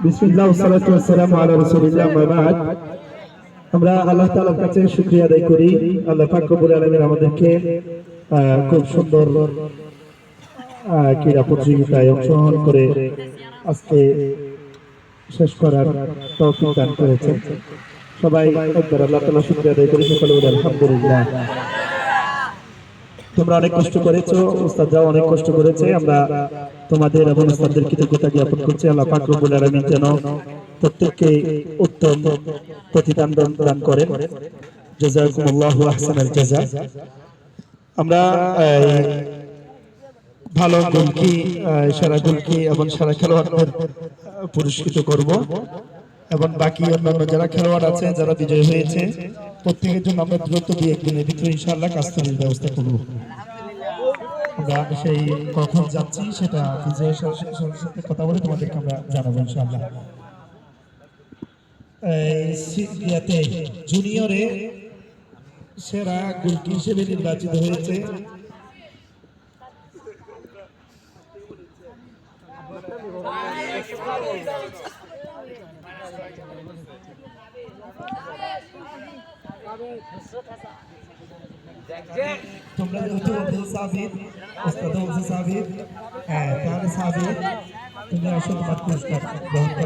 বিসমিল্লাহ ওয়াসসালাতু ওয়াসসালামু আলা রাসূলিল্লাহ ওয়া বা'দ। আমরা আল্লাহ তাআলার কাছে শুকরিয়া আদায় করি। আল্লাহ পাক রব্বুল আলামিন আমাদেরকে খুব সুন্দর ক্রীড়া প্রতিযোগিতায় অংশগ্রহণ করে আজকে শেষ করার তৌফিক দান করেছেন। সবাই একবার আল্লাহ তাআলার শুকরিয়া আদায় করি, সকলে বলি আলহামদুলিল্লাহ। তোমরা অনেক কষ্ট করেছো, উস্তাদরাও অনেক কষ্ট করেছে। আমরা তোমাদের এবং উস্তাদদের কৃতজ্ঞতা জ্ঞাপন করছি। আল্লাহ পাক রব্বুল আলামিন যেন প্রত্যেককে উত্তম প্রতিদান দান করেন। জাযাকুমুল্লাহু আহসানাল জাযা। আমরা ভালো গোলকি, সেরা গোলকি এবং সেরা খেলোয়াড়দের পুরস্কৃত করব এবং বাকি অন্যান্য যারা খেলোয়াড় আছে, যারা বিজয়ী হয়েছে, প্রত্যেকের জন্য আমরা দ্রুত 2-1 দিনের ভিতরে ইনশাআল্লাহ কাস্টডির ব্যবস্থা করব। আমরা সেই কখন যাচ্ছি সেটা বিজয়ের সাথে কথা বলে তোমাদেরকে আমরা জানাবো ইনশাআল্লাহ। জুনিয়রে সেরা গোলকি হিসেবে নির্বাচিত হয়েছে তোমরা যেহেতু আব্দুল সাবির, ওস্তাদ আব্দুল সাবির, তাহলে সাবির তুমি আসো, তোমার পুরস্কার গ্রহণ করার